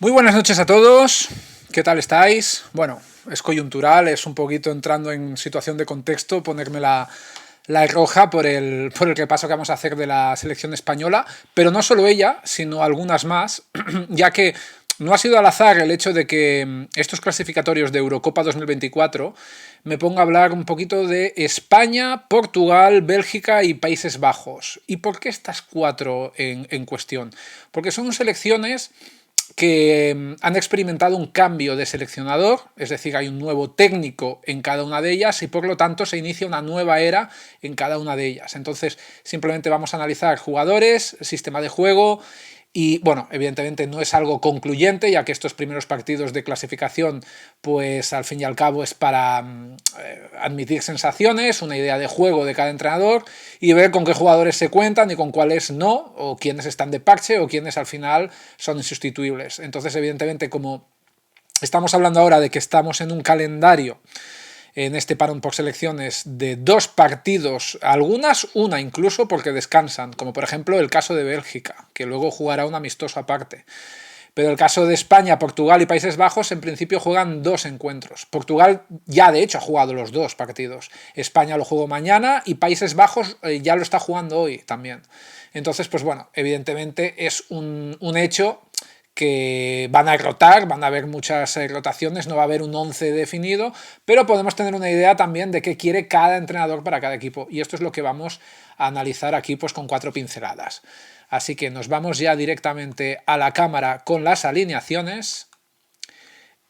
Muy buenas noches a todos, ¿qué tal estáis? Bueno, es coyuntural, es un poquito entrando en situación de contexto, ponerme la roja por el repaso que vamos a hacer de la selección española, pero no solo ella, sino algunas más, ya que no ha sido al azar el hecho de que estos clasificatorios de Eurocopa 2024 me ponga a hablar un poquito de España, Portugal, Bélgica y Países Bajos. ¿Y por qué estas cuatro en cuestión? Porque son selecciones que han experimentado un cambio de seleccionador, es decir, hay un nuevo técnico en cada una de ellas y por lo tanto se inicia una nueva era en cada una de ellas. Entonces, simplemente vamos a analizar jugadores, sistema de juego y, bueno, evidentemente no es algo concluyente, ya que estos primeros partidos de clasificación, pues al fin y al cabo es para admitir sensaciones, una idea de juego de cada entrenador y ver con qué jugadores se cuentan y con cuáles no, o quiénes están de parche o quiénes al final son insustituibles. Entonces, evidentemente, como estamos hablando ahora de que estamos en un calendario en este parón por selecciones de 2 partidos, algunas una incluso porque descansan, como por ejemplo el caso de Bélgica, que luego jugará un amistoso aparte. Pero el caso de España, Portugal y Países Bajos en principio juegan 2 encuentros. Portugal ya de hecho ha jugado los 2 partidos. España lo jugó mañana y Países Bajos ya lo está jugando hoy también. Entonces, pues bueno, evidentemente es un hecho que van a rotar, van a haber muchas rotaciones, no va a haber un 11 definido, pero podemos tener una idea también de qué quiere cada entrenador para cada equipo. Y esto es lo que vamos a analizar aquí pues, con 4 pinceladas. Así que nos vamos ya directamente a la cámara con las alineaciones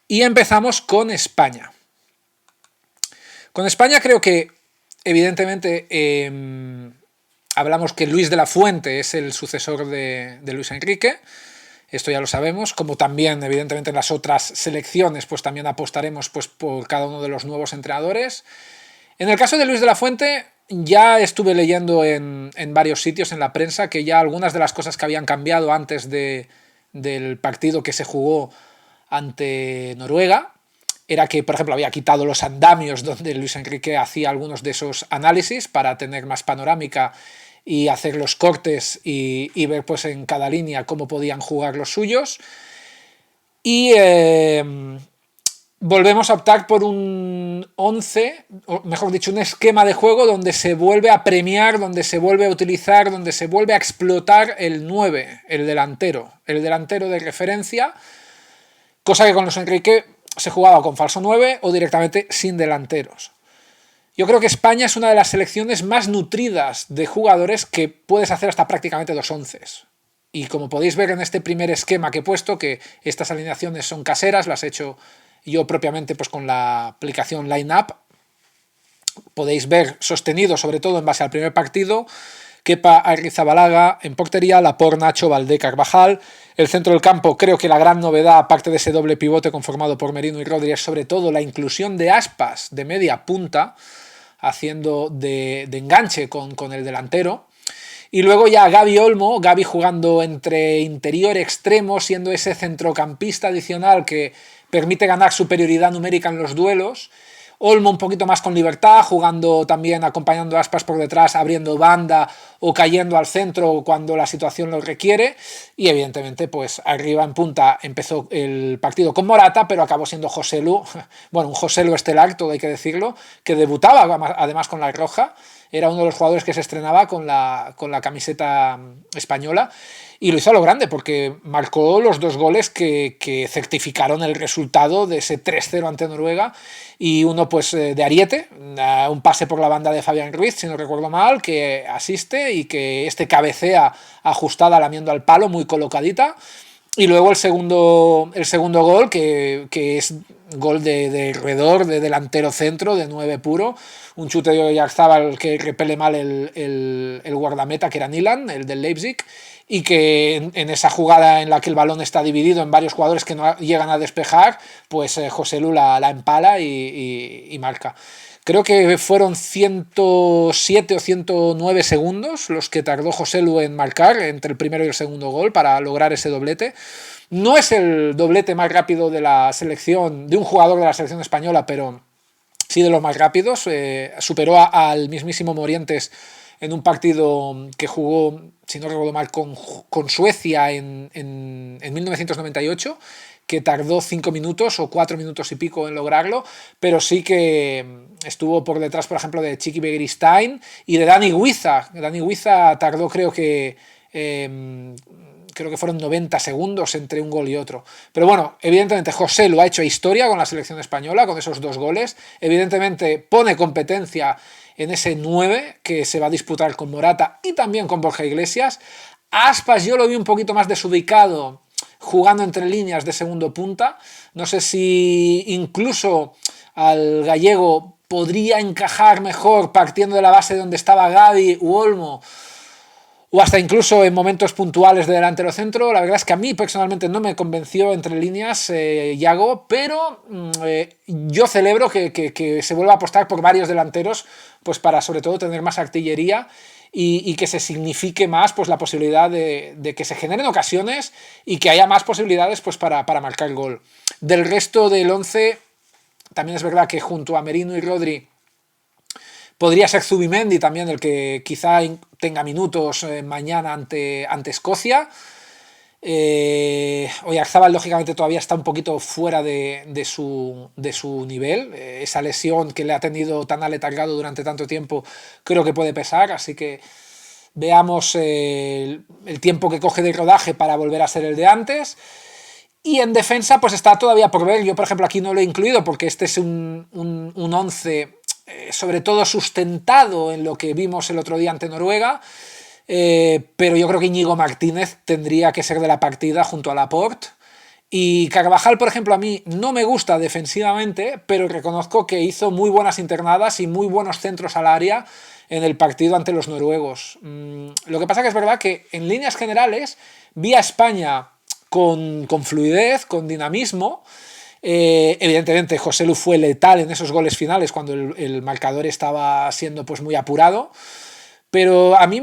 y empezamos con España. Con España creo que evidentemente hablamos que Luis de la Fuente es el sucesor de Luis Enrique. Esto ya lo sabemos, como también evidentemente en las otras selecciones pues también apostaremos pues por cada uno de los nuevos entrenadores. En el caso de Luis de la Fuente ya estuve leyendo en varios sitios en la prensa que ya algunas de las cosas que habían cambiado antes del partido que se jugó ante Noruega era que, por ejemplo, había quitado los andamios donde Luis Enrique hacía algunos de esos análisis para tener más panorámica y hacer los cortes y ver pues en cada línea cómo podían jugar los suyos. Y volvemos a optar por un 11, o mejor dicho, un esquema de juego donde se vuelve a premiar, donde se vuelve a utilizar, donde se vuelve a explotar el 9, el delantero de referencia, cosa que con Luis Enrique se jugaba con falso 9 o directamente sin delanteros. Yo creo que España es una de las selecciones más nutridas de jugadores que puedes hacer hasta prácticamente 2 onces. Y como podéis ver en este primer esquema que he puesto, que estas alineaciones son caseras, las he hecho yo propiamente pues con la aplicación Lineup, podéis ver sostenido sobre todo en base al primer partido, Kepa Arrizabalaga en portería, Laporte, Nacho, Valdé, Carvajal. El centro del campo, creo que la gran novedad, aparte de ese doble pivote conformado por Merino y Rodri, es sobre todo la inclusión de Aspas de media punta, haciendo de enganche con el delantero. Y luego ya Gavi Olmo, Gavi jugando entre interior extremo, siendo ese centrocampista adicional que permite ganar superioridad numérica en los duelos. Olmo un poquito más con libertad, jugando también, acompañando a Aspas por detrás, abriendo banda o cayendo al centro cuando la situación lo requiere. Y evidentemente, pues arriba en punta empezó el partido con Morata, pero acabó siendo Joselu, bueno, un Joselu estelar, todo hay que decirlo, que debutaba además con la roja. Era uno de los jugadores que se estrenaba con la camiseta española y lo hizo a lo grande porque marcó los 2 goles que certificaron el resultado de ese 3-0 ante Noruega y uno pues de Ariete, un pase por la banda de Fabián Ruiz, si no recuerdo mal, que asiste y que cabecea ajustada lamiendo al palo, muy colocadita. Y luego el segundo gol, que es gol de herredor, de delantero centro, de 9 puro, un chute de Oyarzabal que repele mal el guardameta, que era Nilan, el del Leipzig, y que en esa jugada en la que el balón está dividido en varios jugadores que no llegan a despejar, pues Joselu la empala y marca. Creo que fueron 107 o 109 segundos los que tardó Joselu en marcar entre el primero y el segundo gol para lograr ese doblete. No es el doblete más rápido de la selección, de un jugador de la selección española, pero sí de los más rápidos. Superó al mismísimo Morientes en un partido que jugó, si no recuerdo mal, con Suecia en 1998, que tardó 5 minutos o 4 minutos y pico en lograrlo, pero sí que estuvo por detrás, por ejemplo, de Chiqui Begiristain y de Dani Huiza. Dani Huiza tardó, creo que fueron 90 segundos entre un gol y otro. Pero bueno, evidentemente José lo ha hecho historia con la selección española, con esos 2 goles. Evidentemente pone competencia en ese 9 que se va a disputar con Morata y también con Borja Iglesias. Aspas yo lo vi un poquito más desubicado jugando entre líneas de segundo punta. No sé si incluso al gallego podría encajar mejor partiendo de la base donde estaba Gavi u Olmo, o hasta incluso en momentos puntuales de delantero centro. La verdad es que a mí personalmente no me convenció entre líneas Yago, pero yo celebro que se vuelva a apostar por varios delanteros, pues para sobre todo tener más artillería y que se signifique más pues la posibilidad de que se generen ocasiones y que haya más posibilidades pues para marcar el gol. Del resto del 11, también es verdad que junto a Merino y Rodri podría ser Zubimendi también el que quizá tenga minutos mañana ante Escocia. Oyarzabal lógicamente todavía está un poquito fuera de su nivel. Esa lesión que le ha tenido tan aletargado durante tanto tiempo creo que puede pesar, así que veamos el tiempo que coge de rodaje para volver a ser el de antes. Y en defensa pues está todavía por ver. Yo por ejemplo aquí no lo he incluido porque este es un 11 sobre todo sustentado en lo que vimos el otro día ante Noruega, pero yo creo que Íñigo Martínez tendría que ser de la partida junto a Laporte. Y Carvajal, por ejemplo, a mí no me gusta defensivamente, pero reconozco que hizo muy buenas internadas y muy buenos centros al área en el partido ante los noruegos. Lo que pasa que es verdad que en líneas generales vi a España con fluidez, con dinamismo. Evidentemente José Lu fue letal en esos goles finales cuando el marcador estaba siendo pues muy apurado, pero a mí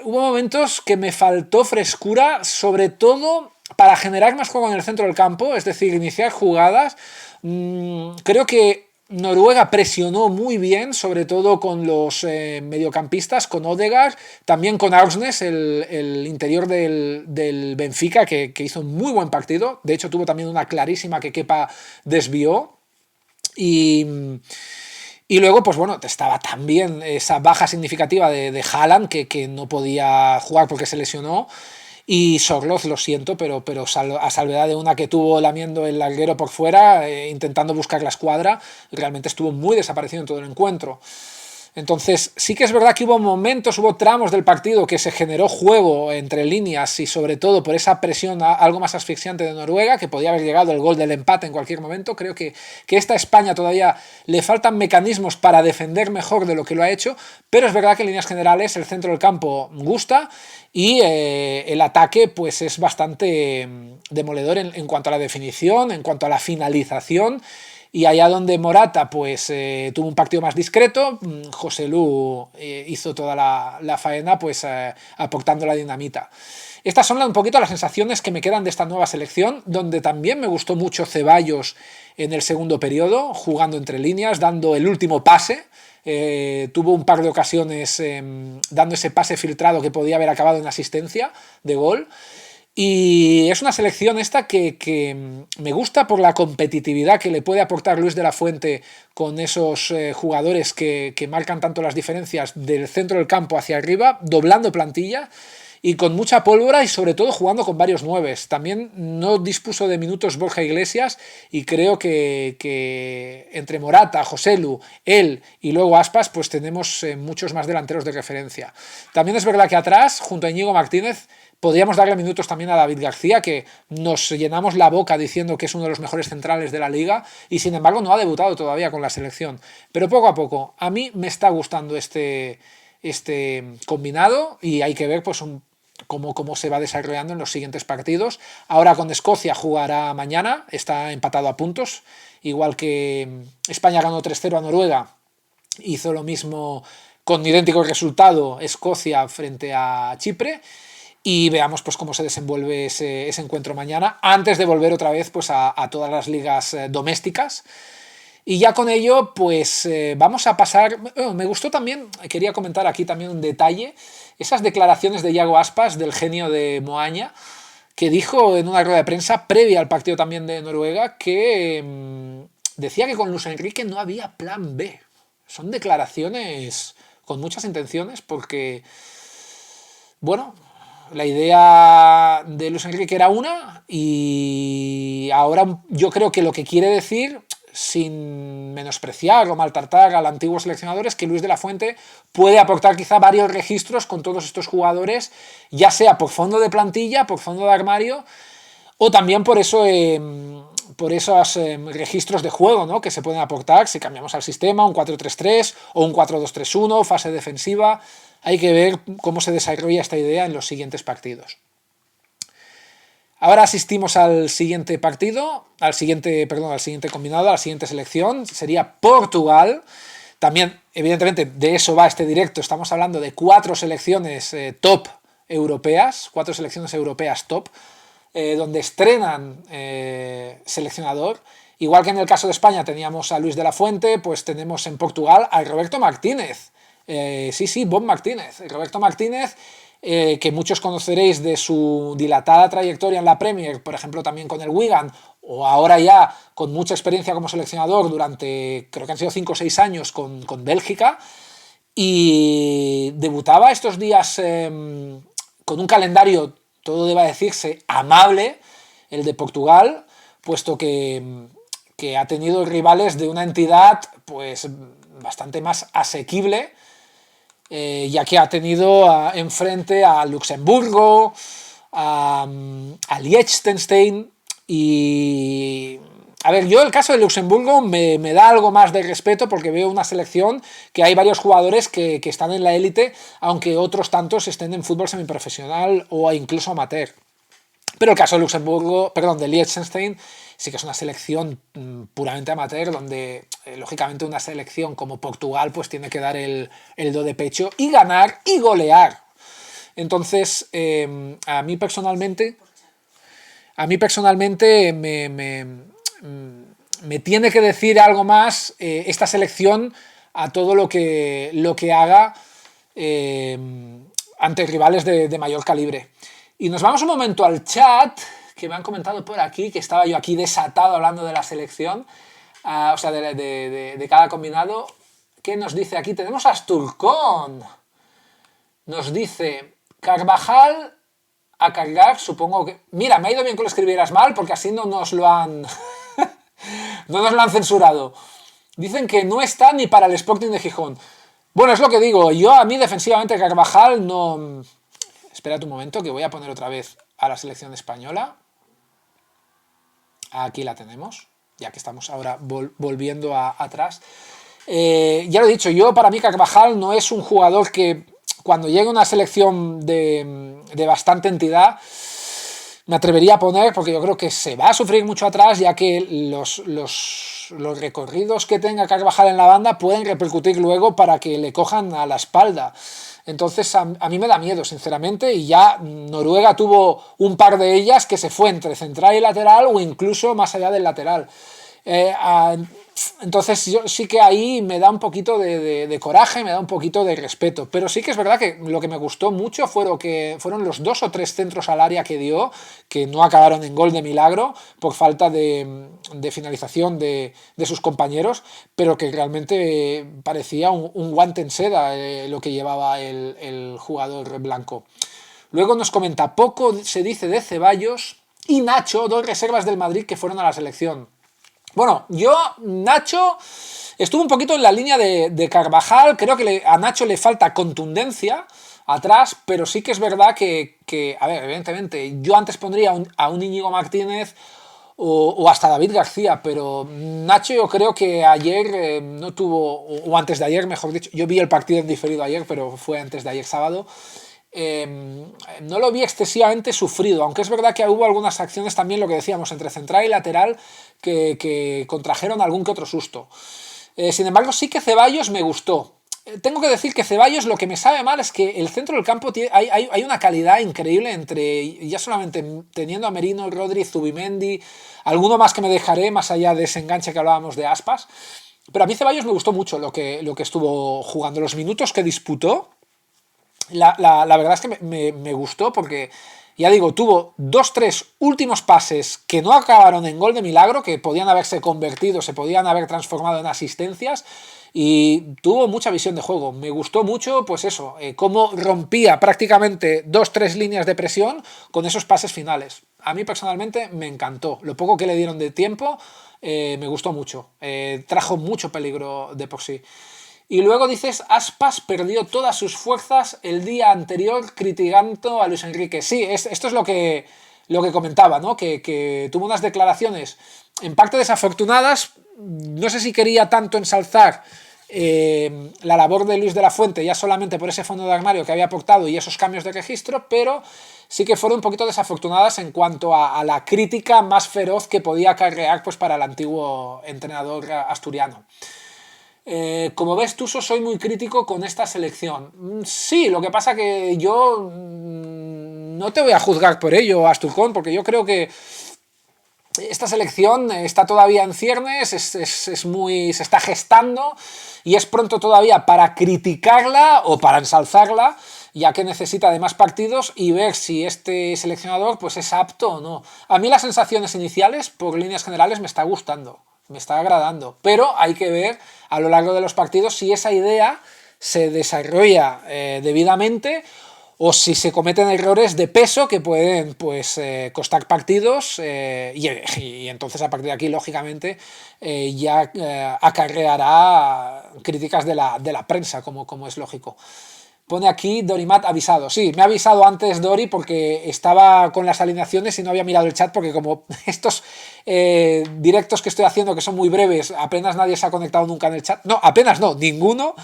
hubo momentos que me faltó frescura, sobre todo para generar más juego en el centro del campo, es decir, iniciar jugadas. Creo que Noruega presionó muy bien, sobre todo con los mediocampistas, con Odegaard, también con Aursnes, el interior del Benfica, que hizo un muy buen partido. De hecho, tuvo también una clarísima que Kepa desvió. Y luego, pues bueno, estaba también esa baja significativa de Haaland, que no podía jugar porque se lesionó. Y Sorloz, lo siento, pero a salvedad de una que tuvo lamiendo el larguero por fuera, intentando buscar la escuadra, realmente estuvo muy desaparecido en todo el encuentro. Entonces, sí que es verdad que hubo momentos, hubo tramos del partido que se generó juego entre líneas y sobre todo por esa presión algo más asfixiante de Noruega, que podía haber llegado el gol del empate en cualquier momento. Creo que esta España todavía le faltan mecanismos para defender mejor de lo que lo ha hecho, pero es verdad que en líneas generales el centro del campo gusta y el ataque pues es bastante demoledor en cuanto a la definición, en cuanto a la finalización. Y allá donde Morata pues tuvo un partido más discreto, José Lu hizo toda la faena pues aportando la dinamita. Estas son un poquito las sensaciones que me quedan de esta nueva selección, donde también me gustó mucho Ceballos en el segundo periodo, jugando entre líneas, dando el último pase. Tuvo un par de ocasiones dando ese pase filtrado que podía haber acabado en asistencia de gol. Y es una selección esta que me gusta por la competitividad que le puede aportar Luis de la Fuente con esos jugadores que marcan tanto las diferencias del centro del campo hacia arriba, doblando plantilla y con mucha pólvora y sobre todo jugando con varios nueves. También no dispuso de minutos Borja Iglesias y creo que entre Morata, Joselu, él y luego Aspas pues tenemos muchos más delanteros de referencia. También es verdad que atrás, junto a Íñigo Martínez, podríamos darle minutos también a David García, que nos llenamos la boca diciendo que es uno de los mejores centrales de la liga y sin embargo no ha debutado todavía con la selección. Pero poco a poco, a mí me está gustando este combinado y hay que ver pues cómo se va desarrollando en los siguientes partidos. Ahora con Escocia jugará mañana, está empatado a puntos, igual que España ganó 3-0 a Noruega, hizo lo mismo con idéntico resultado Escocia frente a Chipre. Y veamos pues cómo se desenvuelve ese encuentro mañana, antes de volver otra vez pues a todas las ligas domésticas. Y ya con ello, pues vamos a pasar... Bueno, me gustó también, quería comentar aquí también un detalle, esas declaraciones de Iago Aspas, del genio de Moaña, que dijo en una rueda de prensa previa al partido también de Noruega que decía que con Luis Enrique no había plan B. Son declaraciones con muchas intenciones porque, bueno, la idea de Luis Enrique era una y ahora yo creo que lo que quiere decir, sin menospreciar o maltratar al antiguo seleccionador, es que Luis de la Fuente puede aportar quizá varios registros con todos estos jugadores, ya sea por fondo de plantilla, por fondo de armario, o también por eso por esos registros de juego, ¿no?, que se pueden aportar si cambiamos al sistema, un 4-3-3 o un 4-2-3-1, fase defensiva. Hay que ver cómo se desarrolla esta idea en los siguientes partidos. Ahora asistimos al siguiente partido, al siguiente combinado, a la siguiente selección, sería Portugal. También, evidentemente, de eso va este directo. Estamos hablando de 4 selecciones top europeas, 4 selecciones europeas top, donde estrenan seleccionador. Igual que en el caso de España teníamos a Luis de la Fuente, pues tenemos en Portugal a Roberto Martínez. Sí, Bob Martínez. Roberto Martínez, que muchos conoceréis de su dilatada trayectoria en la Premier, por ejemplo también con el Wigan, o ahora ya con mucha experiencia como seleccionador durante, creo que han sido 5 o 6 años con Bélgica, y debutaba estos días con un calendario, todo deba decirse, amable, el de Portugal, puesto que ha tenido rivales de una entidad pues bastante más asequible, ya que ha tenido enfrente a Luxemburgo, a Liechtenstein y... A ver, yo el caso de Luxemburgo me da algo más de respeto porque veo una selección que hay varios jugadores que están en la élite, aunque otros tantos estén en fútbol semiprofesional o incluso amateur. Pero el caso de Luxemburgo, perdón, de Liechtenstein, sí que es una selección puramente amateur, donde lógicamente una selección como Portugal pues tiene que dar el do de pecho y ganar y golear. Entonces, a mí personalmente me tiene que decir algo más esta selección a todo lo que haga ante rivales de mayor calibre. Y nos vamos un momento al chat, que me han comentado por aquí, que estaba yo aquí desatado hablando de la selección, o sea, de cada combinado. ¿Qué nos dice aquí? Tenemos a Asturcón. Nos dice, Carvajal a cargar, supongo que... Mira, me ha ido bien que lo escribieras mal, porque así no nos lo han... no nos lo han censurado. Dicen que no está ni para el Sporting de Gijón. Bueno, es lo que digo. Yo, a mí, defensivamente, Carvajal no... Espérate un momento, que voy a poner otra vez a la selección española. Aquí la tenemos, ya que estamos ahora volviendo atrás. Ya lo he dicho, para mí Carvajal no es un jugador que cuando llegue a una selección de bastante entidad me atrevería a poner, porque yo creo que se va a sufrir mucho atrás, ya que los recorridos que tenga Carvajal en la banda pueden repercutir luego para que le cojan a la espalda. Entonces a mí me da miedo, sinceramente, y ya Noruega tuvo un par de ellas que se fue entre central y lateral o incluso más allá del lateral. Entonces yo sí que ahí me da un poquito de coraje, me da un poquito de respeto, pero sí que es verdad que lo que me gustó mucho fueron los 2 o 3 centros al área que dio, que no acabaron en gol de milagro por falta de finalización de sus compañeros, pero que realmente parecía un guante en seda lo que llevaba el jugador blanco. Luego nos comenta, poco se dice de Ceballos y Nacho, 2 reservas del Madrid que fueron a la selección. Bueno, Nacho, estuvo un poquito en la línea de Carvajal, creo que a Nacho le falta contundencia atrás, pero sí que es verdad que a ver, evidentemente, yo antes pondría a un Íñigo Martínez o hasta David García, pero Nacho yo creo que ayer no tuvo, o antes de ayer, mejor dicho, yo vi el partido en diferido ayer, pero fue antes de ayer sábado, no lo vi excesivamente sufrido, aunque es verdad que hubo algunas acciones también, lo que decíamos, entre central y lateral que contrajeron algún que otro susto. Sin embargo, sí que Ceballos me gustó. tengo que decir que Ceballos lo que me sabe mal es que el centro del campo hay una calidad increíble entre, ya solamente teniendo a Merino, Rodri, Zubimendi, alguno más que me dejaré, más allá de ese enganche que hablábamos de Aspas. Pero a mí Ceballos me gustó mucho lo que estuvo jugando. Los minutos que disputó, la verdad es que me gustó porque, ya digo, tuvo 2-3 últimos pases que no acabaron en gol de milagro, que podían haberse convertido, se podían haber transformado en asistencias, y tuvo mucha visión de juego. Me gustó mucho, pues eso, cómo rompía prácticamente 2-3 líneas de presión con esos pases finales. A mí personalmente me encantó. Lo poco que le dieron de tiempo me gustó mucho. Trajo mucho peligro de por sí. Y luego dices, Aspas perdió todas sus fuerzas el día anterior criticando a Luis Enrique. Sí, esto es lo que comentaba, ¿no? Que tuvo unas declaraciones en parte desafortunadas. No sé si quería tanto ensalzar la labor de Luis de la Fuente ya solamente por ese fondo de armario que había aportado y esos cambios de registro, pero sí que fueron un poquito desafortunadas en cuanto a la crítica más feroz que podía acarrear pues, para el antiguo entrenador asturiano. Como ves, Tuso, soy muy crítico con esta selección. Sí, lo que pasa que yo no te voy a juzgar por ello, Asturcón, porque yo creo que esta selección está todavía en ciernes, se está gestando y es pronto todavía para criticarla o para ensalzarla, ya que necesita de más partidos y ver si este seleccionador pues, es apto o no. A mí las sensaciones iniciales, por líneas generales, me está gustando, me está agradando, pero hay que ver a lo largo de los partidos si esa idea se desarrolla debidamente o si se cometen errores de peso que pueden pues, costar partidos y entonces a partir de aquí, lógicamente, ya acarreará críticas de la prensa, como es lógico. Pone aquí Dorimat avisado. Sí, me ha avisado antes Dori porque estaba con las alineaciones y no había mirado el chat porque como estos directos que estoy haciendo que son muy breves, apenas nadie se ha conectado nunca en el chat. No, apenas no, ninguno.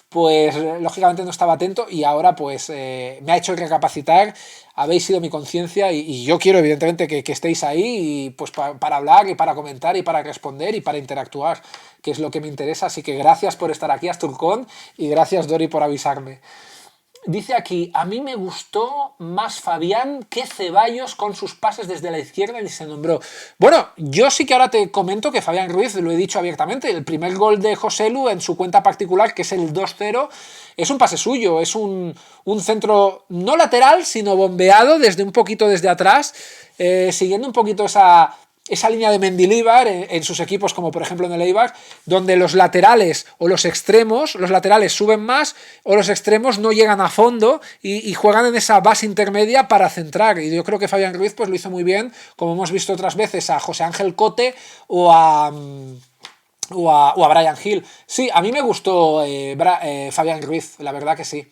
Pues lógicamente no estaba atento y ahora pues me ha hecho recapacitar, habéis sido mi conciencia y yo quiero evidentemente que estéis ahí y, pues para hablar y para comentar y para responder y para interactuar, que es lo que me interesa, así que gracias por estar aquí, Asturcón, y gracias Dori por avisarme. Dice aquí, a mí me gustó más Fabián que Ceballos con sus pases desde la izquierda y se nombró. Bueno, yo sí que ahora te comento que Fabián Ruiz, lo he dicho abiertamente, el primer gol de Joselu en su cuenta particular, que es el 2-0, es un pase suyo, es un centro no lateral, sino bombeado desde un poquito desde atrás, siguiendo un poquito esa línea de Mendilibar en sus equipos, como por ejemplo en el Eibar, donde los laterales o los extremos, los laterales suben más o los extremos no llegan a fondo y juegan en esa base intermedia para centrar. Y yo creo que Fabián Ruiz pues, lo hizo muy bien, como hemos visto otras veces a José Ángel Cote o a Brian Hill. Sí, a mí me gustó Fabián Ruiz, la verdad que sí.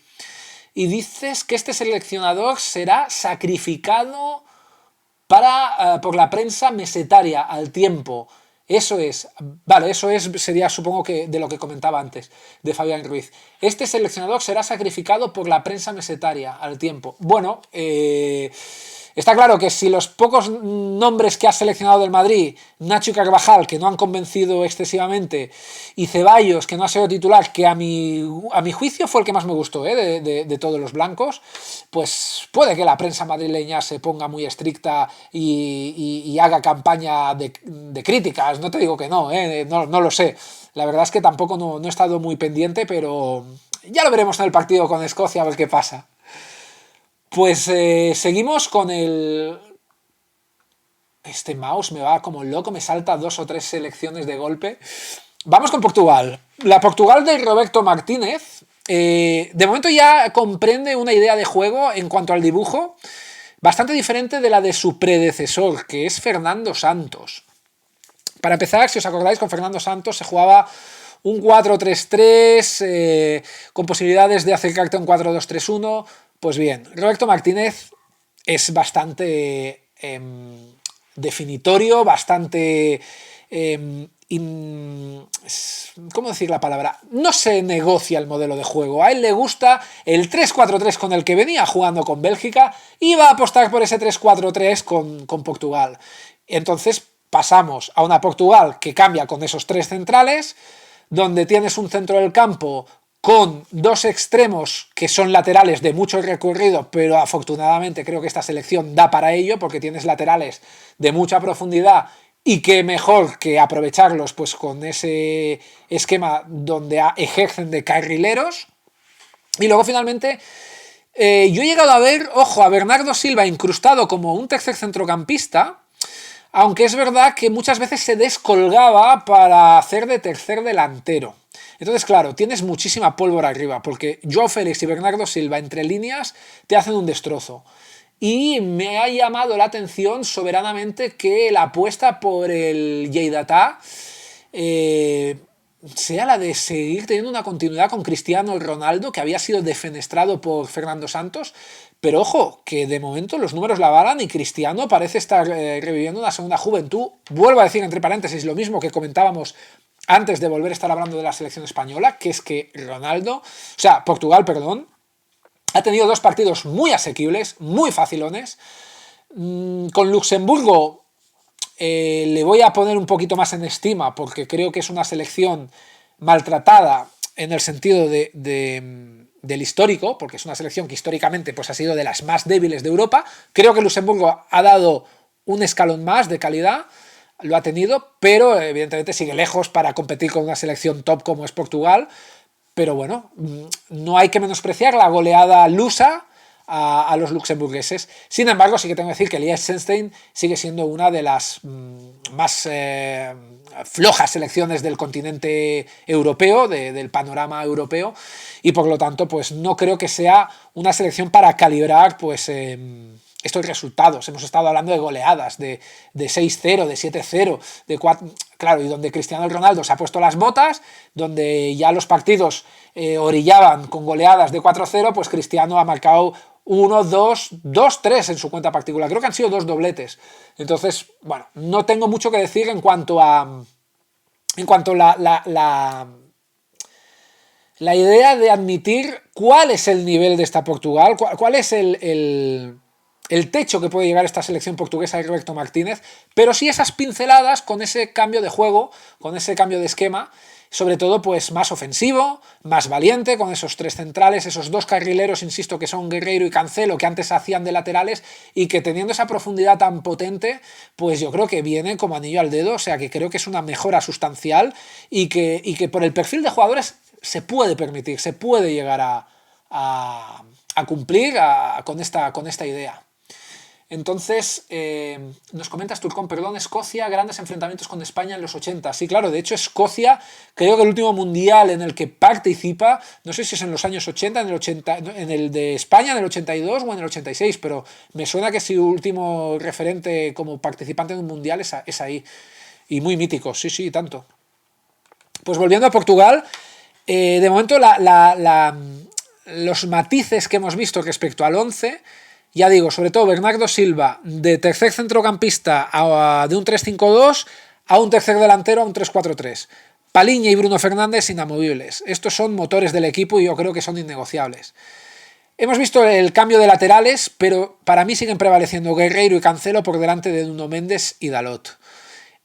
Y dices que este seleccionador será sacrificado por la prensa mesetaria al tiempo. Eso es, vale, sería supongo que de lo que comentaba antes, de Fabián Ruiz. Este seleccionador será sacrificado por la prensa mesetaria al tiempo. Bueno, está claro que si los pocos nombres que ha seleccionado del Madrid, Nacho y Carvajal, que no han convencido excesivamente, y Ceballos, que no ha sido titular, que a mi juicio fue el que más me gustó de todos los blancos, pues puede que la prensa madrileña se ponga muy estricta y haga campaña de críticas. No te digo que no, no lo sé. La verdad es que tampoco no he estado muy pendiente, pero ya lo veremos en el partido con Escocia a ver qué pasa. Pues seguimos con el... Este mouse me va como loco, me salta 2 o 3 selecciones de golpe. Vamos con Portugal. La Portugal de Roberto Martínez, de momento ya comprende una idea de juego en cuanto al dibujo bastante diferente de la de su predecesor, que es Fernando Santos. Para empezar, si os acordáis, con Fernando Santos se jugaba un 4-3-3 con posibilidades de acercarte a un 4-2-3-1. Pues bien, Roberto Martínez es bastante definitorio, bastante... ¿cómo decir la palabra? No se negocia el modelo de juego. A él le gusta el 3-4-3 con el que venía jugando con Bélgica y va a apostar por ese 3-4-3 con Portugal. Entonces pasamos a una Portugal que cambia con esos 3 centrales, donde tienes un centro del campo con dos extremos que son laterales de mucho recorrido, pero afortunadamente creo que esta selección da para ello, porque tienes laterales de mucha profundidad y que mejor que aprovecharlos pues con ese esquema donde ejercen de carrileros. Y luego finalmente yo he llegado a ver, ojo, a Bernardo Silva incrustado como un tercer centrocampista, aunque es verdad que muchas veces se descolgaba para hacer de tercer delantero. Entonces, claro, tienes muchísima pólvora arriba, porque Joao Félix y Bernardo Silva entre líneas te hacen un destrozo. Y me ha llamado la atención soberanamente que la apuesta por el Lleida sea la de seguir teniendo una continuidad con Cristiano Ronaldo, que había sido defenestrado por Fernando Santos. Pero ojo, que de momento los números la avalan y Cristiano parece estar reviviendo una segunda juventud. Vuelvo a decir, entre paréntesis, lo mismo que comentábamos antes de volver a estar hablando de la selección española, que es que Portugal, ha tenido dos partidos muy asequibles, muy facilones. Con Luxemburgo le voy a poner un poquito más en estima, porque creo que es una selección maltratada en el sentido del histórico, porque es una selección que históricamente pues, ha sido de las más débiles de Europa. Creo que Luxemburgo ha dado un escalón más de calidad, lo ha tenido, pero evidentemente sigue lejos para competir con una selección top como es Portugal. Pero bueno, no hay que menospreciar la goleada lusa a los luxemburgueses. Sin embargo, sí que tengo que decir que Liechtenstein sigue siendo una de las más flojas selecciones del continente europeo, del panorama europeo, y por lo tanto, pues no creo que sea una selección para calibrar, pues estos resultados. Hemos estado hablando de goleadas, de 6-0, de 7-0, de 4... Claro, y donde Cristiano Ronaldo se ha puesto las botas, donde ya los partidos orillaban con goleadas de 4-0, pues Cristiano ha marcado 1, 2, 3 en su cuenta particular. Creo que han sido 2 dobletes. Entonces, bueno, no tengo mucho que decir en cuanto a la idea de admitir cuál es el nivel de esta Portugal, cuál es el techo que puede llegar esta selección portuguesa de Roberto Martínez, pero sí esas pinceladas con ese cambio de juego, con ese cambio de esquema, sobre todo pues más ofensivo, más valiente, con esos tres centrales, esos dos carrileros, insisto, que son Guerreiro y Cancelo, que antes hacían de laterales, y que teniendo esa profundidad tan potente, pues yo creo que viene como anillo al dedo. O sea que creo que es una mejora sustancial y que por el perfil de jugadores se puede permitir, se puede llegar a cumplir con esta idea. Entonces, nos comentas, Turcón, perdón, Escocia, grandes enfrentamientos con España en los 80. Sí, claro, de hecho Escocia, creo que el último mundial en el que participa, no sé si es en los años 80, en el de España en el 82 o en el 86, pero me suena que su último referente como participante en un mundial es ahí. Y muy mítico, sí, tanto. Pues volviendo a Portugal, de momento los matices que hemos visto respecto al 11... Ya digo, sobre todo Bernardo Silva, de tercer centrocampista de un 3-5-2 a un tercer delantero a un 3-4-3. Paliña y Bruno Fernández inamovibles. Estos son motores del equipo y yo creo que son innegociables. Hemos visto el cambio de laterales, pero para mí siguen prevaleciendo Guerreiro y Cancelo por delante de Nuno Méndez y Dalot.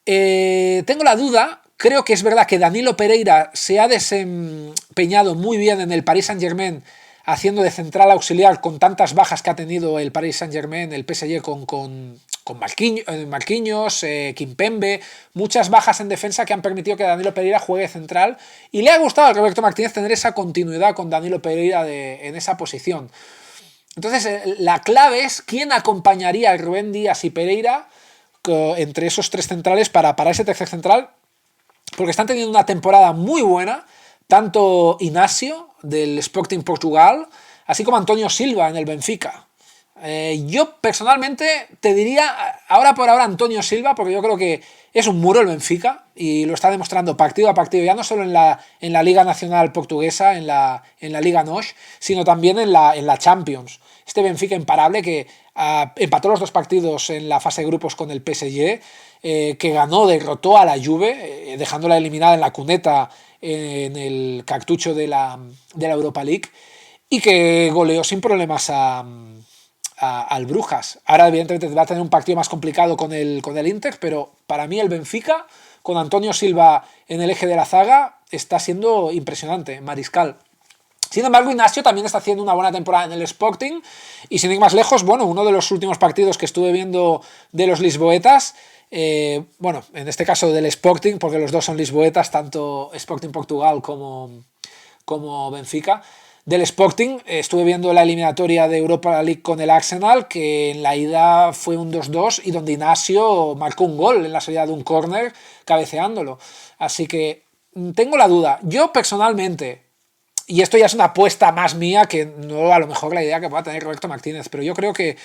Tengo la duda, creo que es verdad que Danilo Pereira se ha desempeñado muy bien en el Paris Saint-Germain, haciendo de central auxiliar con tantas bajas que ha tenido el Paris Saint-Germain, el PSG con Marquinhos, Kimpembe, muchas bajas en defensa que han permitido que Danilo Pereira juegue central, y le ha gustado a Roberto Martínez tener esa continuidad con Danilo Pereira en esa posición. Entonces, la clave es quién acompañaría a Rubén Díaz y Pereira entre esos tres centrales para ese tercer central, porque están teniendo una temporada muy buena, tanto Inácio del Sporting Portugal, así como Antonio Silva en el Benfica. Yo personalmente te diría, ahora por ahora, Antonio Silva, porque yo creo que es un muro el Benfica y lo está demostrando partido a partido, ya no solo en la Liga Nacional Portuguesa, en la Liga NOS, sino también en la Champions. Este Benfica imparable que empató los dos partidos en la fase de grupos con el PSG, que derrotó a la Juve, dejándola eliminada en la cuneta en el cartucho de la Europa League, y que goleó sin problemas al Brujas. Ahora evidentemente va a tener un partido más complicado con el Inter, pero para mí el Benfica, con Antonio Silva en el eje de la zaga, está siendo impresionante. Mariscal. Sin embargo, Ignacio también está haciendo una buena temporada en el Sporting y sin ir más lejos, bueno, uno de los últimos partidos que estuve viendo de los lisboetas, bueno, en este caso del Sporting, porque los dos son lisboetas, tanto Sporting Portugal como Benfica. Del Sporting estuve viendo la eliminatoria de Europa League con el Arsenal, que en la ida fue un 2-2 y donde Ignacio marcó un gol en la salida de un córner cabeceándolo. Así que tengo la duda. Yo personalmente, y esto ya es una apuesta más mía que no a lo mejor la idea que pueda tener Roberto Martínez, pero yo creo que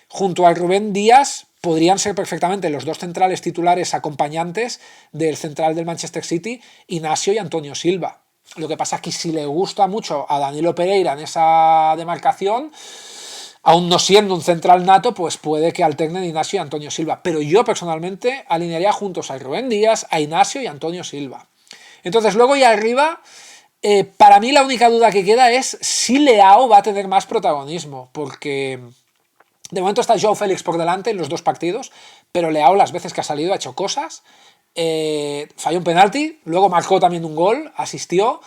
junto a Rubén Díaz podrían ser perfectamente los dos centrales titulares acompañantes del central del Manchester City, Ignacio y Antonio Silva. Lo que pasa es que si le gusta mucho a Danilo Pereira en esa demarcación, aún no siendo un central nato, pues puede que alternen Ignacio y Antonio Silva. Pero yo personalmente alinearía juntos a Rubén Díaz, a Ignacio y a Antonio Silva. Entonces luego ya arriba, para mí la única duda que queda es si Leao va a tener más protagonismo, porque de momento está Joao Félix por delante en los dos partidos, pero Leao las veces que ha salido ha hecho cosas, falló un penalti, luego marcó también un gol, asistió,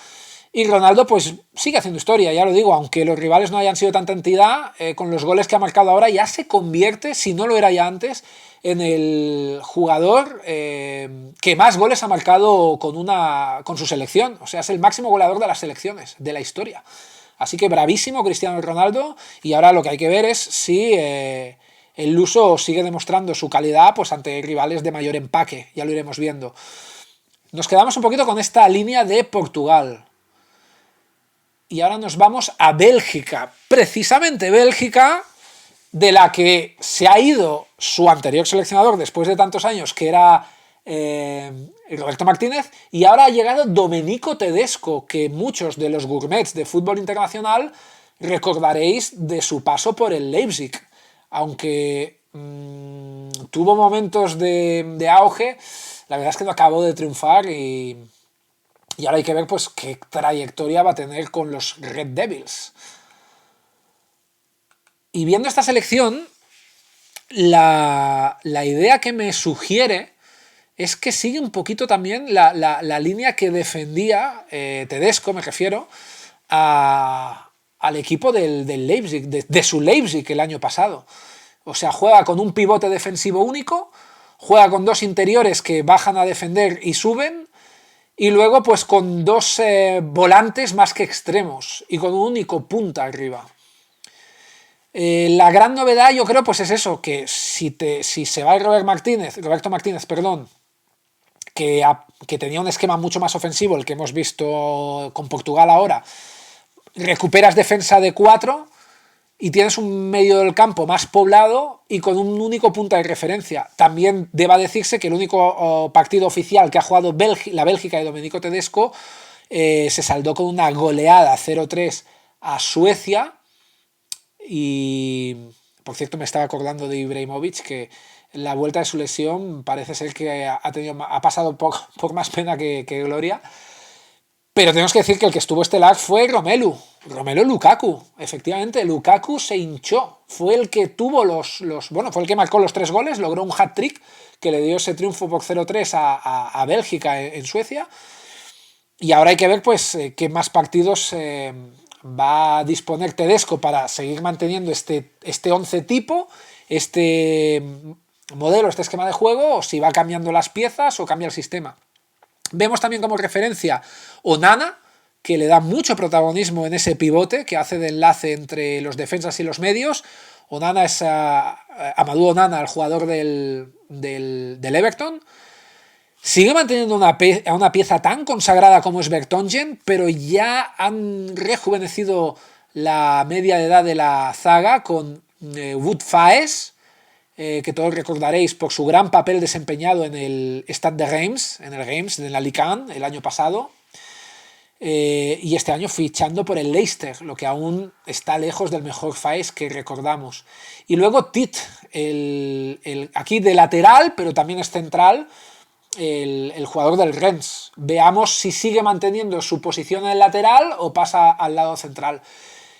y Ronaldo pues sigue haciendo historia, ya lo digo, aunque los rivales no hayan sido tanta entidad, con los goles que ha marcado ahora ya se convierte, si no lo era ya antes, en el jugador que más goles ha marcado con su selección, o sea, es el máximo goleador de las selecciones, de la historia. Así que bravísimo Cristiano Ronaldo, y ahora lo que hay que ver es si el luso sigue demostrando su calidad pues ante rivales de mayor empaque, ya lo iremos viendo. Nos quedamos un poquito con esta línea de Portugal. Y ahora nos vamos a Bélgica, precisamente Bélgica, de la que se ha ido su anterior seleccionador después de tantos años, que era Roberto Martínez, y ahora ha llegado Domenico Tedesco, que muchos de los gourmets de fútbol internacional recordaréis de su paso por el Leipzig, aunque tuvo momentos de auge, la verdad es que no acabó de triunfar y ahora hay que ver pues qué trayectoria va a tener con los Red Devils. Y viendo esta selección, la idea que me sugiere es que sigue un poquito también la línea que defendía Tedesco, me refiero, al equipo del Leipzig, de su Leipzig el año pasado. O sea, juega con un pivote defensivo único, juega con dos interiores que bajan a defender y suben, y luego pues con dos volantes más que extremos y con un único punta arriba. La gran novedad yo creo pues es eso, que si se va Roberto Martínez, que tenía un esquema mucho más ofensivo, el que hemos visto con Portugal ahora, recuperas defensa de 4 y tienes un medio del campo más poblado y con un único punta de referencia. También deba decirse que el único partido oficial que ha jugado la Bélgica de Domenico Tedesco se saldó con una goleada 0-3 a Suecia. Y por cierto me estaba acordando de Ibrahimovic, que la vuelta de su lesión parece ser que ha pasado por más pena que gloria. Pero tenemos que decir que el que estuvo estelar fue Romelu Lukaku. Efectivamente, Lukaku se hinchó. Fue el que tuvo fue el que marcó los 3 goles, logró un hat-trick que le dio ese triunfo por 0-3 a Bélgica en Suecia. Y ahora hay que ver pues qué más partidos va a disponer Tedesco para seguir manteniendo este 11 tipo, este modelo, este esquema de juego, o si va cambiando las piezas o cambia el sistema. Vemos también como referencia Onana, que le da mucho protagonismo en ese pivote que hace de enlace entre los defensas y los medios. Onana es Amadou Onana, el jugador del Everton. Sigue manteniendo una pieza tan consagrada como es Vertonghen, pero ya han rejuvenecido la media de edad de la zaga con Wout Faes, que todos recordaréis por su gran papel desempeñado en el Stade de Reims, en el Alicante, el año pasado, y este año fichando por el Leicester, lo que aún está lejos del mejor Faes que recordamos. Y luego Tit, aquí de lateral, pero también es central, el jugador del Rennes. Veamos si sigue manteniendo su posición en el lateral o pasa al lado central.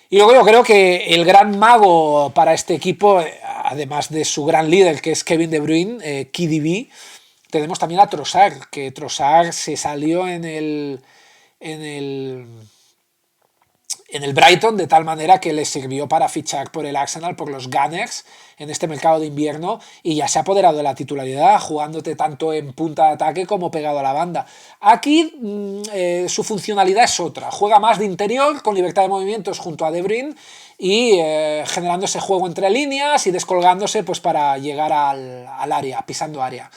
Y luego yo creo que el gran mago para este equipo, además de su gran líder que es Kevin De Bruyne, KDB, tenemos también a Trossard, que Trossard se salió en en el Brighton, de tal manera que le sirvió para fichar por el Arsenal, por los Gunners, en este mercado de invierno, y ya se ha apoderado de la titularidad, jugándote tanto en punta de ataque como pegado a la banda. Aquí su funcionalidad es otra, juega más de interior, con libertad de movimientos junto a De Bruyne, y generando ese juego entre líneas y descolgándose pues, para llegar al área, pisando área.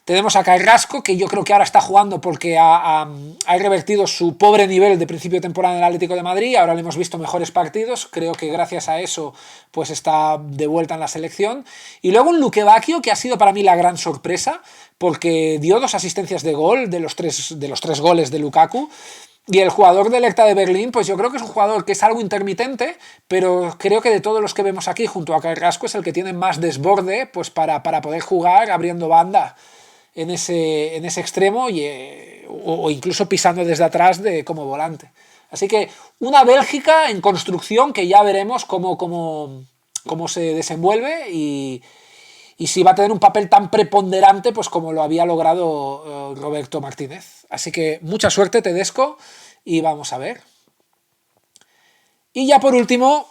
Tenemos a Carrasco, que yo creo que ahora está jugando porque ha revertido su pobre nivel de principio de temporada en el Atlético de Madrid. Ahora le hemos visto mejores partidos. Creo que gracias a eso pues está de vuelta en la selección. Y luego un Luque Bacchio, que ha sido para mí la gran sorpresa, porque dio 2 asistencias de gol de los tres goles de Lukaku. Y el jugador del Hertha de Berlín, pues yo creo que es un jugador que es algo intermitente, pero creo que de todos los que vemos aquí junto a Carrasco es el que tiene más desborde pues para poder jugar abriendo banda en ese extremo o incluso pisando desde atrás como volante. Así que una Bélgica en construcción que ya veremos cómo se desenvuelve y si va a tener un papel tan preponderante pues como lo había logrado Roberto Martínez. Así que mucha suerte, Tedesco, y vamos a ver. Y ya por último,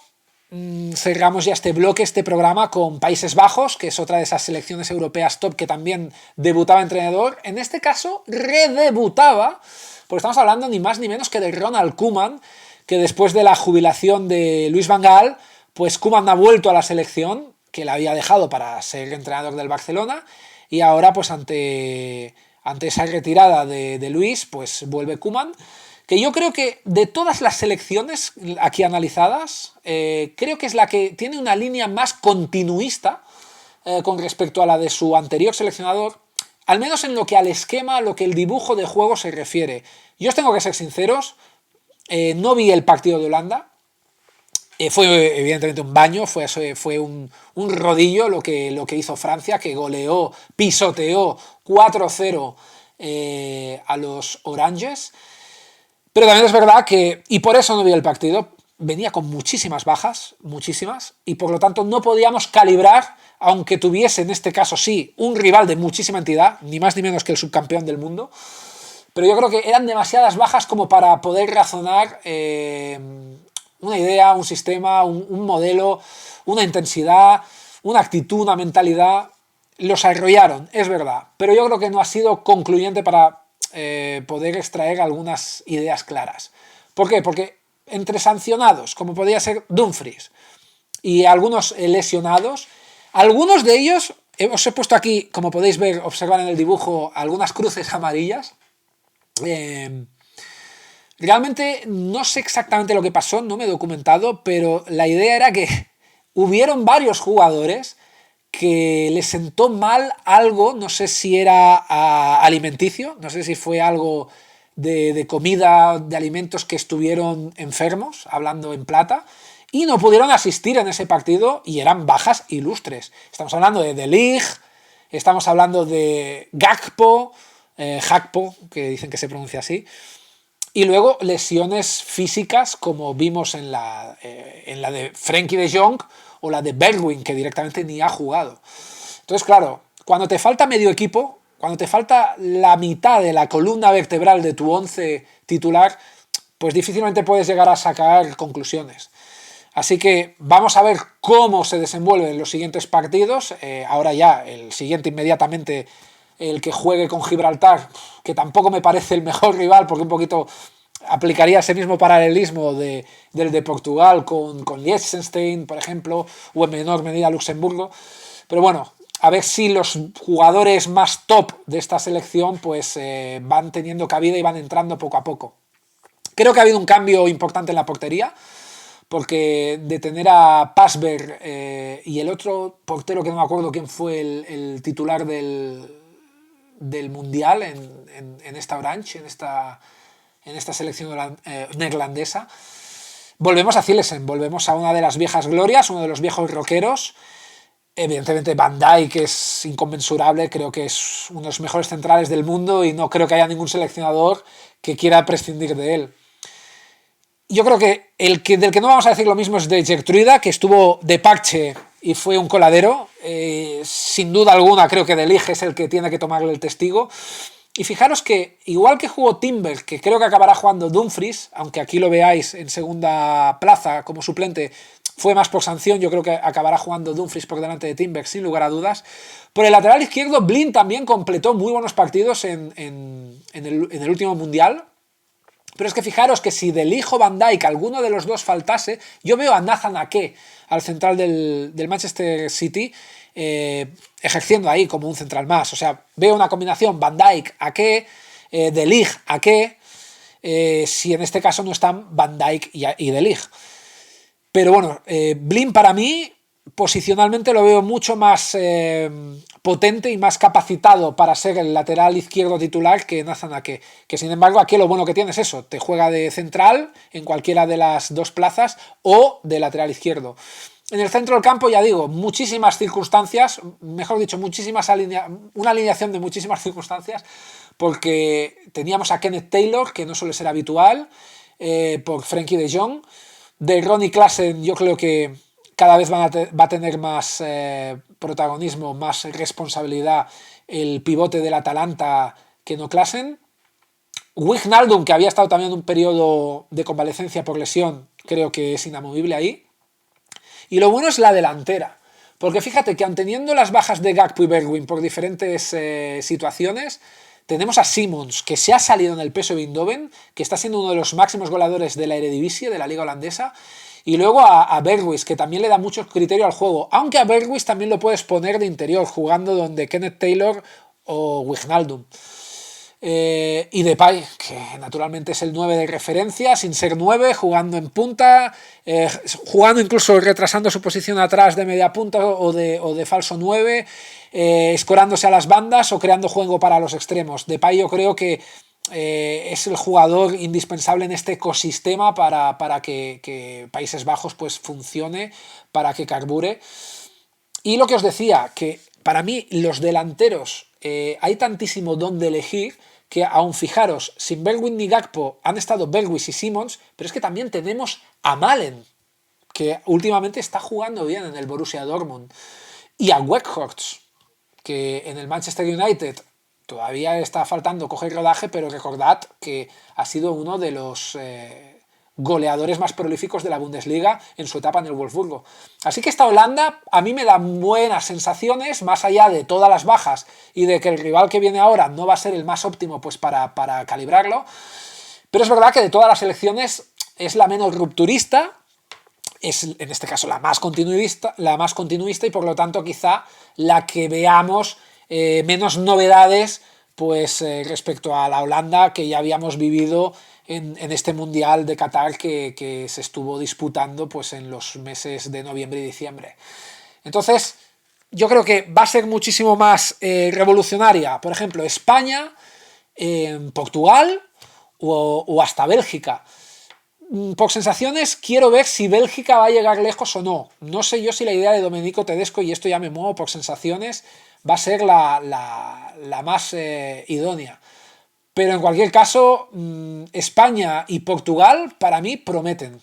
cerramos ya este bloque, este programa con Países Bajos, que es otra de esas selecciones europeas top que también debutaba entrenador. En este caso, redebutaba, porque estamos hablando ni más ni menos que de Ronald Koeman, que después de la jubilación de Luis Van Gaal, pues Koeman ha vuelto a la selección, que la había dejado para ser entrenador del Barcelona, y ahora, pues ante esa retirada de Luis, pues vuelve Koeman, que yo creo que de todas las selecciones aquí analizadas, creo que es la que tiene una línea más continuista con respecto a la de su anterior seleccionador, al menos en lo que al esquema, lo que el dibujo de juego se refiere. Yo os tengo que ser sinceros, no vi el partido de Holanda, fue evidentemente un baño, fue un rodillo lo que hizo Francia, que goleó, pisoteó 4-0 a los Oranges. Pero también es verdad que, y por eso no vi el partido, venía con muchísimas bajas, muchísimas, y por lo tanto no podíamos calibrar, aunque tuviese en este caso sí un rival de muchísima entidad, ni más ni menos que el subcampeón del mundo, pero yo creo que eran demasiadas bajas como para poder razonar una idea, un sistema, un modelo, una intensidad, una actitud, una mentalidad. Los arrollaron, es verdad, pero yo creo que no ha sido concluyente para poder extraer algunas ideas claras. ¿Por qué? Porque entre sancionados, como podía ser Dumfries, y algunos lesionados, algunos de ellos, os he puesto aquí, como podéis ver, observar en el dibujo, algunas cruces amarillas. Realmente no sé exactamente lo que pasó, no me he documentado, pero la idea era que hubieron varios jugadores que le sentó mal algo, no sé si era alimenticio, no sé si fue algo de comida, de alimentos que estuvieron enfermos, hablando en plata, y no pudieron asistir en ese partido y eran bajas ilustres. Estamos hablando de Ligt, estamos hablando de Gakpo, que dicen que se pronuncia así, y luego lesiones físicas como vimos en la de Frenkie de Jong o la de Bergwijn, que directamente ni ha jugado. Entonces, claro, cuando te falta medio equipo, cuando te falta la mitad de la columna vertebral de tu 11 titular, pues difícilmente puedes llegar a sacar conclusiones. Así que vamos a ver cómo se desenvuelven los siguientes partidos. Ahora ya, el siguiente inmediatamente, el que juegue con Gibraltar, que tampoco me parece el mejor rival, porque un poquito aplicaría ese mismo paralelismo del de Portugal con Liechtenstein, por ejemplo, o en menor medida Luxemburgo. Pero bueno, a ver si los jugadores más top de esta selección pues van teniendo cabida y van entrando poco a poco. Creo que ha habido un cambio importante en la portería, porque de tener a Pasberg y el otro portero que no me acuerdo quién fue el titular del Mundial en esta Orange, en esta selección neerlandesa, volvemos a Cillessen, volvemos a una de las viejas glorias, uno de los viejos rockeros. Evidentemente Van Dijk es inconmensurable, creo que es uno de los mejores centrales del mundo y no creo que haya ningún seleccionador que quiera prescindir de él. Yo creo que del que no vamos a decir lo mismo es de Gertruida, que estuvo de parche y fue un coladero. Sin duda alguna creo que De Ligt es el que tiene que tomarle el testigo. Y fijaros que, igual que jugó Timber, que creo que acabará jugando Dumfries, aunque aquí lo veáis en segunda plaza como suplente, fue más por sanción, yo creo que acabará jugando Dumfries por delante de Timber, sin lugar a dudas. Por el lateral izquierdo, Blind también completó muy buenos partidos en el último Mundial. Pero es que fijaros que si del hijo Van Dijk alguno de los dos faltase, yo veo a Nathan Ake, al central del Manchester City, ejerciendo ahí como un central más. O sea, veo una combinación Van Dijk, Ake, De Ligt, Ake, si en este caso no están Van Dijk y De Ligt. Pero bueno, Blind para mí posicionalmente lo veo mucho más potente y más capacitado para ser el lateral izquierdo titular que Nathan Ake, que sin embargo Ake lo bueno que tiene es eso, te juega de central en cualquiera de las dos plazas o de lateral izquierdo. En el centro del campo, ya digo, muchísimas circunstancias, mejor dicho, una alineación de muchísimas circunstancias, porque teníamos a Kenneth Taylor, que no suele ser habitual, por Frenkie de Jong. De Ronnie Klaassen yo creo que cada vez va a tener más protagonismo, más responsabilidad el pivote del Atalanta que no Klaassen. Wijnaldum, que había estado también en un periodo de convalecencia por lesión, creo que es inamovible ahí. Y lo bueno es la delantera, porque fíjate que aun teniendo las bajas de Gakpo y Bergwijn por diferentes situaciones, tenemos a Simons, que se ha salido en el PSV Eindhoven, que está siendo uno de los máximos goleadores de la Eredivisie, de la liga holandesa, y luego a Bergwijn, que también le da mucho criterio al juego, aunque a Bergwijn también lo puedes poner de interior, jugando donde Kenneth Taylor o Wijnaldum. Y Depay, que naturalmente es el 9 de referencia, sin ser 9, jugando en punta, jugando incluso retrasando su posición atrás de media punta o de falso 9, escorándose a las bandas o creando juego para los extremos. Depay yo creo que es el jugador indispensable en este ecosistema para que Países Bajos pues funcione, para que carbure. Y lo que os decía, que para mí los delanteros hay tantísimo donde elegir que aún fijaros, sin Bergwijn ni Gakpo han estado Bergwijn y Simons, pero es que también tenemos a Malen, que últimamente está jugando bien en el Borussia Dortmund, y a Weghorst, que en el Manchester United todavía está faltando coger rodaje, pero recordad que ha sido uno de los goleadores más prolíficos de la Bundesliga en su etapa en el Wolfsburgo. Así que esta Holanda a mí me da buenas sensaciones, más allá de todas las bajas y de que el rival que viene ahora no va a ser el más óptimo pues para calibrarlo, pero es verdad que de todas las selecciones es la menos rupturista, es en este caso la más continuista y por lo tanto quizá la que veamos menos novedades pues respecto a la Holanda que ya habíamos vivido en este Mundial de Qatar que se estuvo disputando pues en los meses de noviembre y diciembre. Entonces yo creo que va a ser muchísimo más revolucionaria, por ejemplo, España, Portugal o hasta Bélgica. Por sensaciones, quiero ver si Bélgica va a llegar lejos o no. No sé yo si la idea de Domenico Tedesco, y esto ya me muevo por sensaciones, va a ser la más idónea. Pero en cualquier caso, España y Portugal para mí prometen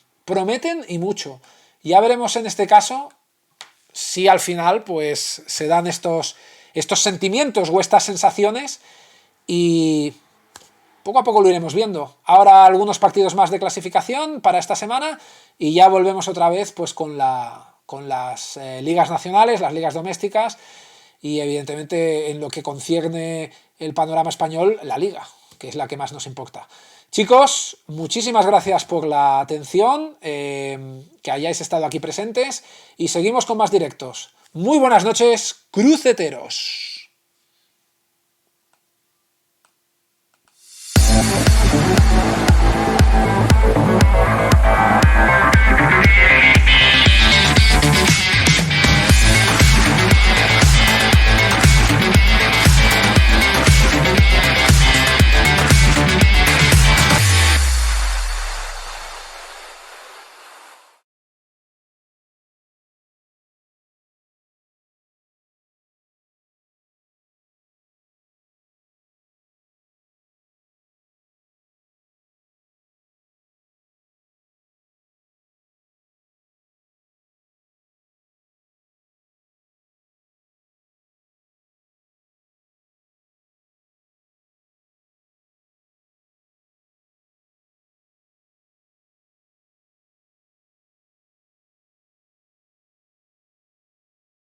y mucho. Ya veremos en este caso si al final pues se dan estos sentimientos o estas sensaciones y poco a poco lo iremos viendo. Ahora algunos partidos más de clasificación para esta semana y ya volvemos otra vez pues con las ligas nacionales, las ligas domésticas y evidentemente en lo que concierne el panorama español, la liga, que es la que más nos importa. Chicos, muchísimas gracias por la atención, que hayáis estado aquí presentes y seguimos con más directos. Muy buenas noches, cruceteros.